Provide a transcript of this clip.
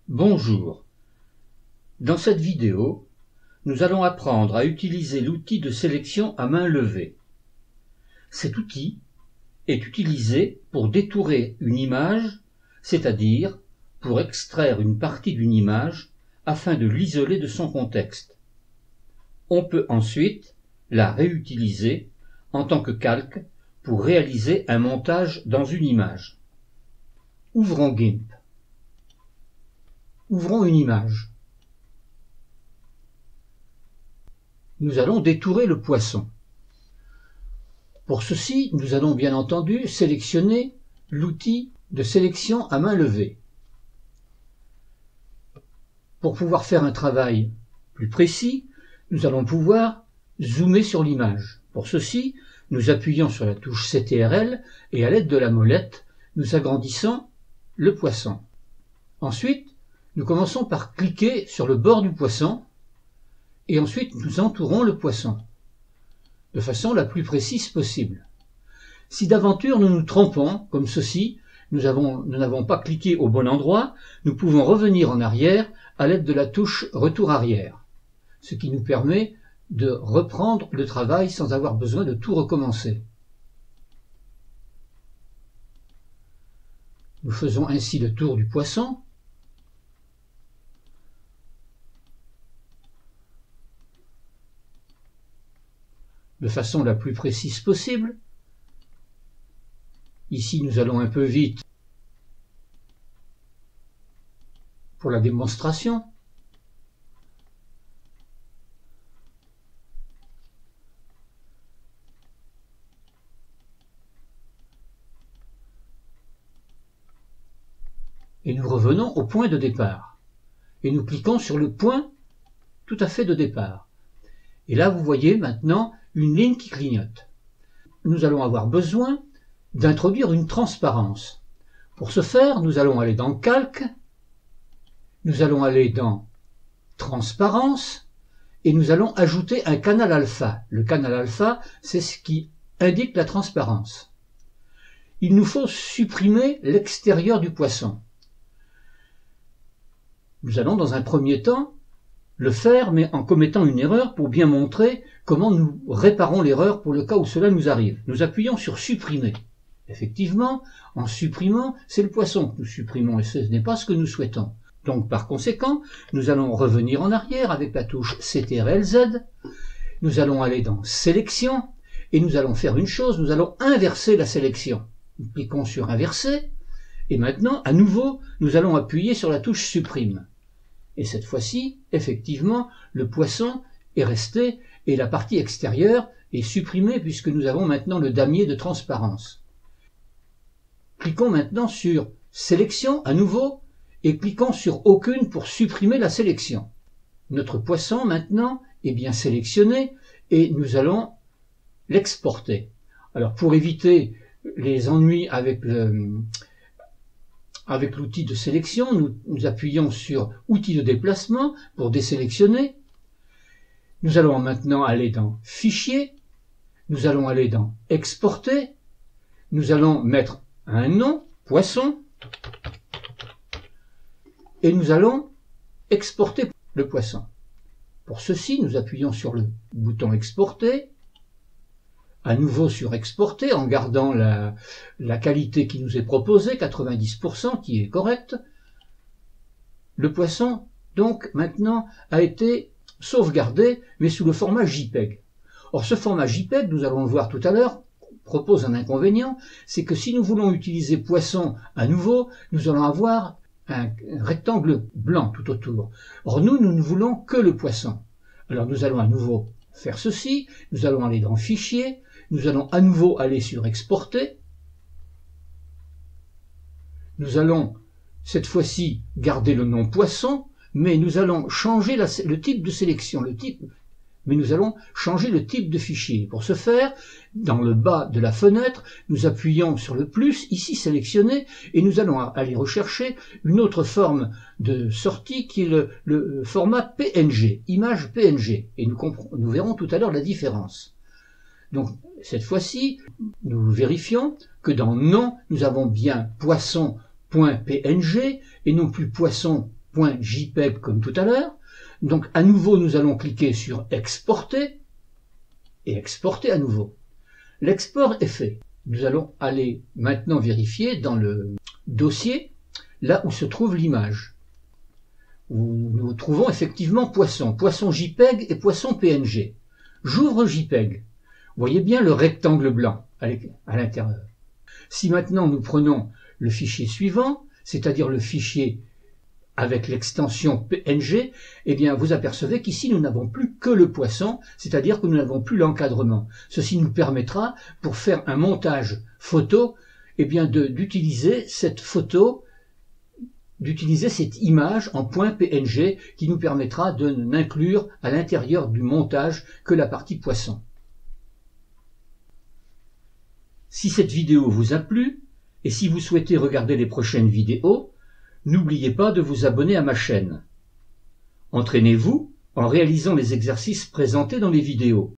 Bonjour. Dans cette vidéo, nous allons apprendre à utiliser l'outil de sélection à main levée. Cet outil est utilisé pour détourer une image, c'est-à-dire pour extraire une partie d'une image afin de l'isoler de son contexte. On peut ensuite la réutiliser en tant que calque pour réaliser un montage dans une image. Ouvrons GIMP. Ouvrons une image. Nous allons détourer le poisson. Pour ceci, nous allons bien entendu sélectionner l'outil de sélection à main levée. Pour pouvoir faire un travail plus précis, nous allons pouvoir zoomer sur l'image. Pour ceci, nous appuyons sur la touche CTRL et à l'aide de la molette, nous agrandissons le poisson. Ensuite, nous commençons par cliquer sur le bord du poisson et ensuite nous entourons le poisson de façon la plus précise possible. Si d'aventure nous nous trompons, comme ceci, nous n'avons pas cliqué au bon endroit, nous pouvons revenir en arrière à l'aide de la touche retour arrière, ce qui nous permet de reprendre le travail sans avoir besoin de tout recommencer. Nous faisons ainsi le tour du poisson. De façon la plus précise possible. Ici, nous allons un peu vite pour la démonstration. Et nous revenons au point de départ. Et nous cliquons sur le point tout à fait de départ. Et là, vous voyez maintenant une ligne qui clignote. Nous allons avoir besoin d'introduire une transparence. Pour ce faire, nous allons aller dans Calque, nous allons aller dans Transparence, et nous allons ajouter un canal alpha. Le canal alpha, c'est ce qui indique la transparence. Il nous faut supprimer l'extérieur du poisson. Nous allons dans un premier temps le faire, mais en commettant une erreur pour bien montrer comment nous réparons l'erreur pour le cas où cela nous arrive. Nous appuyons sur supprimer. Effectivement, en supprimant, c'est le poisson que nous supprimons et ce n'est pas ce que nous souhaitons. Donc par conséquent, nous allons revenir en arrière avec la touche CTRL-Z. Nous allons aller dans Sélection et nous allons faire une chose, nous allons inverser la sélection. Nous cliquons sur Inverser et maintenant, à nouveau, nous allons appuyer sur la touche Supprime. Et cette fois-ci, effectivement, le poisson est resté et la partie extérieure est supprimée puisque nous avons maintenant le damier de transparence. Cliquons maintenant sur Sélection à nouveau et cliquons sur Aucune pour supprimer la sélection. Notre poisson maintenant est bien sélectionné et nous allons l'exporter. Alors pour éviter les ennuis avec l'outil de sélection, nous appuyons sur Outils de déplacement pour désélectionner. Nous allons maintenant aller dans Fichier, nous allons aller dans Exporter, nous allons mettre un nom, Poisson, et nous allons exporter le poisson. Pour ceci, nous appuyons sur le bouton Exporter, à nouveau sur Exporter en gardant la qualité qui nous est proposée, 90%, qui est correcte. Le poisson, donc, maintenant, a été sauvegardé, mais sous le format JPEG. Or, ce format JPEG, nous allons le voir tout à l'heure, propose un inconvénient, c'est que si nous voulons utiliser poisson à nouveau, nous allons avoir un rectangle blanc tout autour. Or, nous ne voulons que le poisson. Alors, nous allons à nouveau faire ceci, nous allons aller dans Fichier, nous allons à nouveau aller sur Exporter. Nous allons cette fois-ci garder le nom poisson, mais nous allons changer le type de sélection, mais nous allons changer le type de fichier. Pour ce faire, dans le bas de la fenêtre, nous appuyons sur le plus, ici sélectionné, et nous allons aller rechercher une autre forme de sortie qui est le format PNG, image PNG, et nous verrons tout à l'heure la différence. Donc, cette fois-ci, nous vérifions que dans nom, nous avons bien poisson.png et non plus poisson .jpeg comme tout à l'heure. Donc à nouveau, nous allons cliquer sur exporter et exporter à nouveau. L'export est fait. Nous allons aller maintenant vérifier dans le dossier là où se trouve l'image. Nous trouvons effectivement poisson, poisson JPEG et poisson PNG. J'ouvre JPEG. Vous voyez bien le rectangle blanc à l'intérieur. Si maintenant nous prenons le fichier suivant, c'est-à-dire le fichier avec l'extension PNG, eh bien vous apercevez qu'ici nous n'avons plus que le poisson, c'est-à-dire que nous n'avons plus l'encadrement. Ceci nous permettra, pour faire un montage photo, eh bien d'utiliser cette photo, d'utiliser cette image en .png qui nous permettra de n'inclure à l'intérieur du montage que la partie poisson. Si cette vidéo vous a plu, et si vous souhaitez regarder les prochaines vidéos, n'oubliez pas de vous abonner à ma chaîne. Entraînez-vous en réalisant les exercices présentés dans les vidéos.